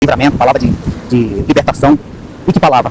livramento, palavra de libertação. E que palavra?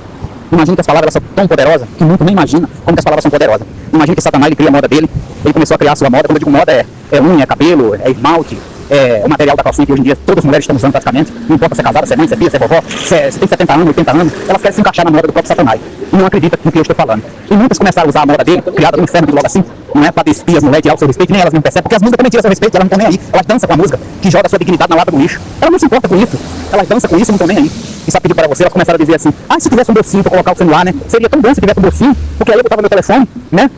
Imagina que as palavras são tão poderosas que muito nem imagina como que as palavras são poderosas. Imagina que Satanás ele cria a moda dele, ele começou a criar a sua moda. Quando eu digo moda, é unha, é cabelo, é esmalte, é o material da calcinha que hoje em dia todas as mulheres estão usando praticamente. Não importa se é casada, se é mãe, se é filha, se é vovó, se tem 70 anos, 80 anos, elas querem se encaixar na moda do próprio Satanás. E não acreditam no que eu estou falando. E muitas começaram a usar a moda dele, criada no inferno logo assim, não é para despir as mulheres, tirar o seu respeito, nem elas não percebem, porque as músicas também tiram seu respeito, elas não estão nem aí. Elas dançam com a música que joga a sua dignidade na lata do lixo. Ela não se importa com isso. Elas dançam com isso e não estão nem aí. E sabe pedir para você, elas começaram a dizer assim: ah, se tivesse um docinho para colocar o celular, né? Seria tão bom se tivesse um docinho, porque aí eu botava meu telefone, né?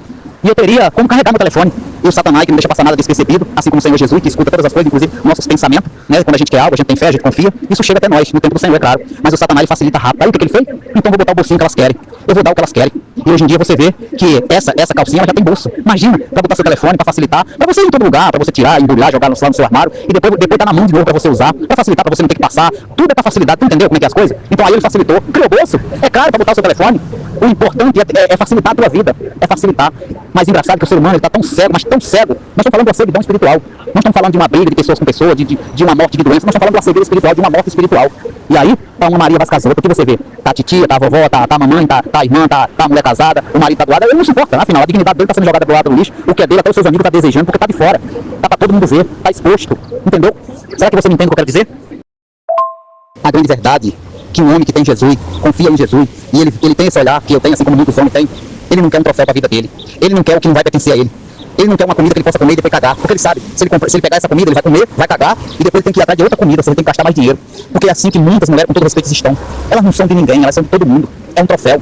E eu teria como carregar meu telefone. E o Satanás, que não deixa passar nada despercebido, assim como o Senhor Jesus, que escuta todas as coisas, inclusive nossos pensamentos, né? Quando a gente quer algo, a gente tem fé, a gente confia, isso chega até nós, no tempo do Senhor, é claro. Mas o Satanás ele facilita rápido. Aí o que ele fez? Então eu vou botar o bolsinho que elas querem. Eu vou dar o que elas querem. E hoje em dia você vê que essa calcinha ela já tem bolso. Imagina, para botar seu telefone, para facilitar, para você ir em todo lugar, para você tirar, embrulhar, jogar lá no seu armário, e depois tá na mão de novo para você usar, para facilitar, para você não ter que passar. Tudo é para facilitar, tu entendeu como é que é as coisas? Então aí ele facilitou, criou bolso, é claro, para botar o seu telefone. O importante é facilitar a tua vida, é facilitar. Mas engraçado que o ser humano está tão cego, mas tão cego. Nós estamos falando de uma ceguidão espiritual. Nós estamos falando de uma briga de pessoas com pessoas, de uma morte de doença. Nós estamos falando de uma cegueira espiritual, de uma morte espiritual. E aí, tá uma Maria Vascasota, o que você vê? Tá a titia, tá a vovó, tá a mamãe, tá a irmã, tá a mulher casada, o marido tá do lado. Ele não se importa, afinal, a dignidade dele tá sendo jogada do lado do lixo. O que é dele, até os seus amigos tá desejando, porque tá de fora. Tá pra todo mundo ver, tá exposto. Entendeu? Será que você me entende o que eu quero dizer? A grande verdade que um homem que tem Jesus, confia em Jesus, e ele tem esse olhar que eu tenho, assim como muitos homens têm, ele não quer um troféu para a vida dele, ele não quer o que não vai pertencer a ele, ele não quer uma comida que ele possa comer e depois cagar, porque ele sabe, se ele pegar essa comida, ele vai comer, vai cagar, e depois ele tem que ir atrás de outra comida, você tem que gastar mais dinheiro, porque é assim que muitas mulheres, com todo respeito, estão. Elas não são de ninguém, elas são de todo mundo, é um troféu.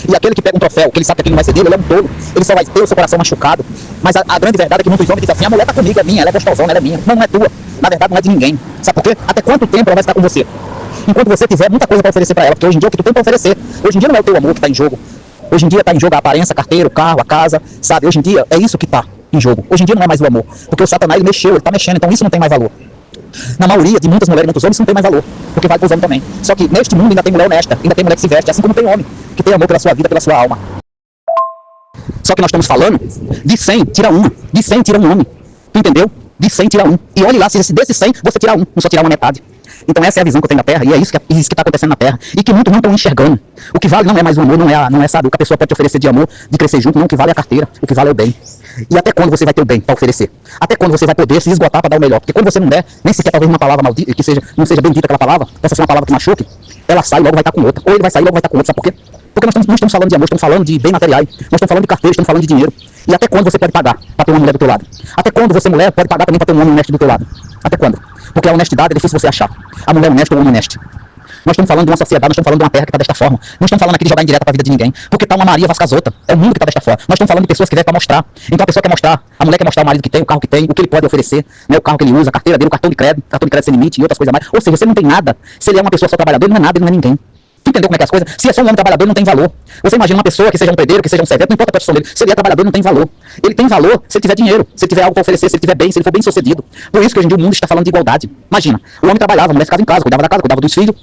E aquele que pega um troféu, que ele sabe que aquilo não vai ser dele, ele é um tolo, ele só vai ter o seu coração machucado. Mas a grande verdade é que muitos homens dizem assim: a mulher tá comigo, é minha, ela é gostosona, ela é minha. Não, não é tua, na verdade não é de ninguém. Sabe por quê? Até quanto tempo ela vai estar com você? Enquanto você tiver muita coisa para oferecer para ela, porque hoje em dia o que tu tem para oferecer, hoje em dia não é o teu amor que está em jogo, hoje em dia está em jogo a aparência, a carteira, o carro, a casa, sabe? Hoje em dia é isso que está em jogo, hoje em dia não é mais o amor, porque o Satanás ele mexeu, ele está mexendo, então isso não tem mais valor. Na maioria de muitas mulheres e muitos homens isso não tem mais valor, porque vai para os homens também. Só que neste mundo ainda tem mulher honesta, ainda tem mulher que se veste, assim como tem homem, que tem amor pela sua vida, pela sua alma. Só que nós estamos falando de 100, tira uma, de 100 tira um homem, tu entendeu? De 100 tira um, e olhe lá, se desses 100 você tirar um, não só tirar uma metade. Então essa é a visão que eu tenho da Terra, e é isso que está acontecendo na Terra, e que muitos não estão enxergando. O que vale não é mais o amor, não é sabe, o que a pessoa pode te oferecer de amor, de crescer junto, não, o que vale é a carteira, o que vale é o bem. E até quando você vai ter o bem para oferecer? Até quando você vai poder se esgotar para dar o melhor? Porque quando você não der, nem sequer talvez uma palavra maldita, que não seja bendita aquela palavra, possa ser uma palavra que machuque, ela sai e logo vai estar com outra, ou ele vai sair e logo vai estar com outra, sabe por quê? Porque nós não estamos falando de amor, estamos falando de bem materiais, nós estamos falando de carteira, estamos falando de dinheiro. E até quando você pode pagar para ter uma mulher do teu lado? Até quando você, mulher, pode pagar também para ter um homem honesto do teu lado? Até quando? Porque a honestidade é difícil você achar. A mulher honesta ou o homem honesto. Nós estamos falando de uma sociedade, nós estamos falando de uma terra que está desta forma. Não estamos falando aqui de jogar indireta para a vida de ninguém. Porque está uma Maria Vascasota. É o mundo que está desta forma. Nós estamos falando de pessoas que vêm para mostrar. Então a pessoa quer mostrar, a mulher quer mostrar o marido que tem, o carro que tem, o que ele pode oferecer, né, o carro que ele usa, a carteira dele, o cartão de crédito sem limite e outras coisas mais. Ou seja, você não tem nada. Se ele é uma pessoa só trabalhadora, ele não é nada, ele não é ninguém. Tu entendeu como é que é as coisas? Se é só um homem trabalhador, não tem valor. Você imagina uma pessoa que seja um pedreiro, que seja um servente, não importa a profissão dele. Se ele é trabalhador, não tem valor. Ele tem valor se ele tiver dinheiro, se ele tiver algo para oferecer, se ele tiver bem, se ele for bem sucedido. Por isso que hoje em dia o mundo está falando de igualdade. Imagina, o homem trabalhava, a mulher ficava em casa, cuidava da casa, cuidava dos filhos,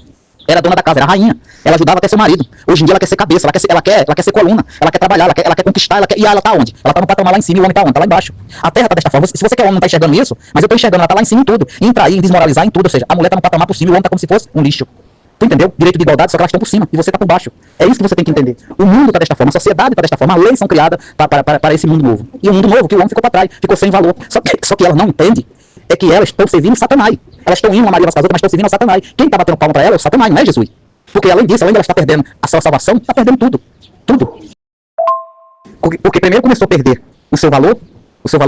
era dona da casa, era a rainha. Ela ajudava até seu marido. Hoje em dia ela quer ser cabeça, ela quer ser coluna, ela quer trabalhar, ela quer conquistar, e ela tá onde? Ela tá no patamar lá em cima e o homem tá onde? Tá lá embaixo. A terra tá desta forma. Se você quer o homem não tá enxergando isso, mas eu tô enxergando, ela tá lá em cima em tudo. Em trair, em desmoralizar, em tudo. Ou seja, a mulher tá no patamar por cima e o homem tá como se fosse um lixo. Tu entendeu? Direito de igualdade, só que elas estão por cima e você está por baixo. É isso que você tem que entender. O mundo está desta forma, a sociedade está desta forma, as leis são criadas para esse mundo novo. E o mundo novo, que o homem ficou para trás, ficou sem valor. Só que elas não entendem é que elas estão servindo Satanás. Elas estão indo a Maria Vascasota, mas estão servindo a Satanás. Quem está batendo palma para ela é o Satanás, não é Jesus. Porque além disso, além de ela estar perdendo a sua salvação, está perdendo tudo. Tudo. Porque primeiro começou a perder o seu valor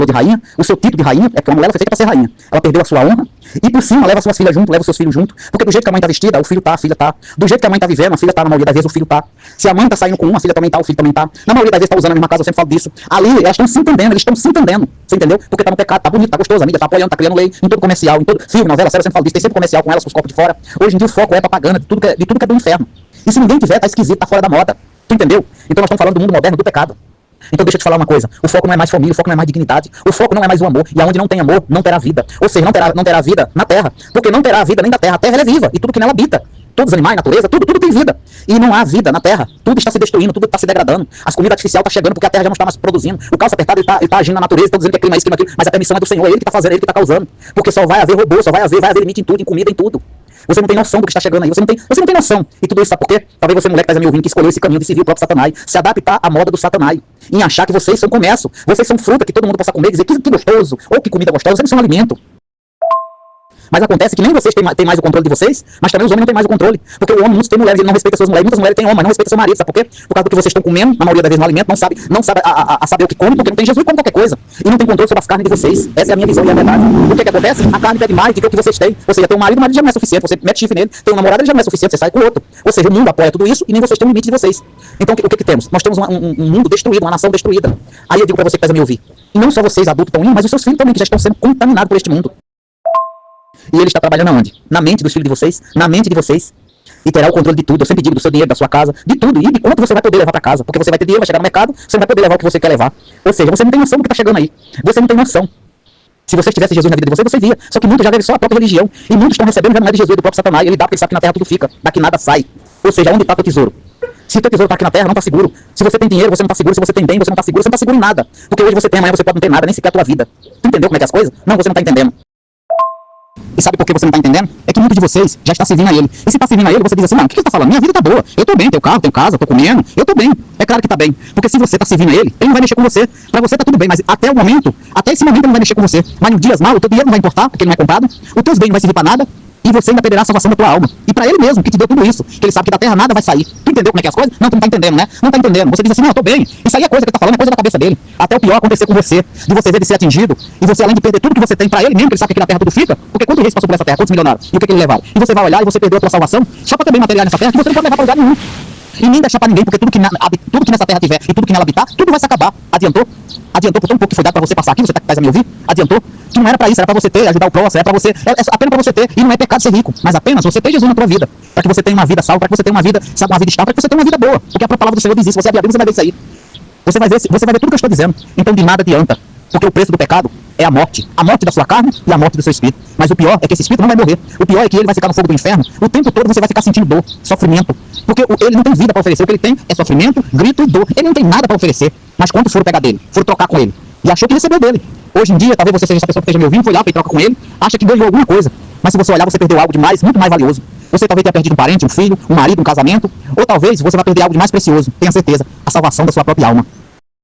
de rainha, o seu título de rainha, é porque uma mulher foi feita para ser rainha. Ela perdeu a sua honra, e por cima leva suas filhas junto, leva os seus filhos junto, porque do jeito que a mãe tá vestida, o filho tá, a filha tá. Do jeito que a mãe tá vivendo, a filha tá, na maioria das vezes o filho tá. Se a mãe tá saindo com uma, a filha também tá, o filho também tá. Na maioria das vezes tá usando a mesma casa, eu sempre falo disso. Ali, elas estão se entendendo, eles estão se entendendo, você entendeu? Porque tá no pecado, tá bonito, tá gostoso, a mídia tá apoiando, tá criando lei, em todo comercial, em todo filme, novela, série, eu sempre falo disso, tem sempre comercial com elas, com os copos de fora. Hoje em dia o foco é propaganda de tudo que é do inferno. E se ninguém tiver, tá esquisito, tá fora da moda. Tu entendeu? Então nós estamos falando do mundo moderno, do pecado. Então deixa eu te falar uma coisa, o foco não é mais família, o foco não é mais dignidade, o foco não é mais o amor, e aonde não tem amor, não terá vida. Ou seja, não terá vida na terra, porque não terá vida nem da terra, a terra ela é viva, e tudo que nela habita, todos os animais, natureza, tudo tem vida. E não há vida na terra, tudo está se destruindo, tudo está se degradando, as comidas artificiais estão chegando porque a terra já não está mais produzindo, o calço apertado ele tá agindo na natureza, estão dizendo que é clima isso, clima aquilo, mas a permissão é do Senhor, é Ele que está fazendo, é Ele que está causando, porque só vai haver robô, vai haver limite em tudo, em comida, em tudo. Você não tem noção do que está chegando aí. Você não tem noção. E tudo isso sabe por quê? Talvez você, mulher que está me ouvindo, que escolheu esse caminho de servir o próprio Satanás, se adaptar à moda do Satanás, em achar que vocês são comércio, vocês são fruta que todo mundo possa comer, dizer que gostoso, ou que comida gostosa, vocês não são alimento. Mas acontece que nem vocês têm mais o controle de vocês, mas também os homens não têm mais o controle. Porque o homem, muitos tem mulheres, ele não respeita suas mulheres, muitas mulheres têm homem, mas não respeita seu marido, sabe por quê? Por causa do que vocês estão comendo, na maioria das vezes no alimento, não sabe a saber o que come, porque não tem Jesus e come qualquer coisa. E não tem controle sobre as carnes de vocês. Essa é a minha visão e a verdade. O que acontece? A carne pede mais do que o que vocês têm. Ou seja, tem um marido, o marido já não é suficiente, você mete chifre nele, tem um namorado, ele já não é suficiente, você sai com o outro. Ou seja, o mundo apoia tudo isso e nem vocês têm um limite de vocês. Então o que temos? Nós temos um mundo destruído, uma nação destruída. Aí eu digo pra você que está a me ouvir. E não só vocês, adultos, estão indo, mas os seus filhos também, que já estão sendo contaminados por este mundo. E ele está trabalhando aonde? Na mente dos filhos de vocês, na mente de vocês. E terá o controle de tudo. Eu sempre digo, do seu dinheiro, da sua casa, de tudo. E de quanto você vai poder levar para casa. Porque você vai ter dinheiro, vai chegar no mercado, você não vai poder levar o que você quer levar. Ou seja, você não tem noção do que está chegando aí. Você não tem noção. Se você tivesse Jesus na vida de vocês, você via. Só que muitos já devem só a própria religião. E muitos estão recebendo já não é de Jesus, é do próprio Satanás. Ele dá porque ele sabe que na terra tudo fica. Daqui nada sai. Ou seja, onde está o tesouro? Se o teu tesouro está aqui na terra, não está seguro. Se você tem dinheiro, você não está seguro. Se você tem bem, você não está seguro. Você não está seguro em nada. Porque hoje você tem, amanhã você pode não ter nada, nem sequer a tua vida. Tu entendeu como é que é as coisas? Não, você não está entendendo. E sabe por que você não está entendendo? É que muitos de vocês já está servindo a ele. E se está servindo a ele, você diz assim, não, o que ele está falando? Minha vida está boa. Eu estou bem, tenho carro, tenho casa, estou comendo. Eu estou bem. É claro que está bem. Porque se você está servindo a ele, ele não vai mexer com você. Para você está tudo bem, mas até o momento, até esse momento ele não vai mexer com você. Mas nos dias mal, o teu dinheiro não vai importar, porque ele não é comprado. Os teus bens não vai servir para nada. E você ainda perderá a salvação da tua alma. E para ele mesmo, que te deu tudo isso. Que ele sabe que da terra nada vai sair. Tu entendeu como é que é as coisas? Não, tu não tá entendendo, né? Não tá entendendo. Você diz assim, não, eu tô bem. Isso aí é coisa que ele tá falando, é coisa da cabeça dele. Até o pior acontecer com você. De você ver de ser atingido. E você, além de perder tudo que você tem para ele mesmo, que ele sabe que aqui na terra tudo fica. Porque quantos reis passou por essa terra? Quantos milionários? E o que ele levaram? E você vai olhar e você perdeu a tua salvação só para ter bem material nessa terra que você não pode levar para lugar nenhum. E nem deixar para ninguém, porque tudo que nessa terra tiver e tudo que nela habitar, tudo vai se acabar. Adiantou? Adiantou por tão pouco que foi dado para você passar aqui, você tá a me ouvir? Adiantou? Que não era para isso, era para você ter, ajudar o próximo, é para você, é apenas para você ter, e não é pecado ser rico, mas apenas você ter Jesus na tua vida, para que você tenha uma vida salva, para que você tenha uma vida, sabe, uma vida estável, para que você tenha uma vida boa, porque a própria palavra do Senhor diz isso, você abrir a Bíblia, você vai ver isso aí. Você vai ver tudo que eu estou dizendo. Então de nada adianta, porque o preço do pecado é a morte da sua carne e a morte do seu espírito. Mas o pior é que esse espírito não vai morrer. O pior é que ele vai ficar no fogo do inferno. O tempo todo você vai ficar sentindo dor, sofrimento. Porque ele não tem vida para oferecer. O que ele tem é sofrimento, grito e dor. Ele não tem nada para oferecer. Mas quantos foram pegar dele? Foram trocar com ele. E achou que recebeu dele. Hoje em dia, talvez você seja essa pessoa que esteja me ouvindo, foi lá, fez troca com ele, acha que ganhou alguma coisa. Mas se você olhar, você perdeu algo de mais, muito mais valioso. Você talvez tenha perdido um parente, um filho, um marido, um casamento. Ou talvez você vai perder algo de mais precioso. Tenha certeza, a salvação da sua própria alma.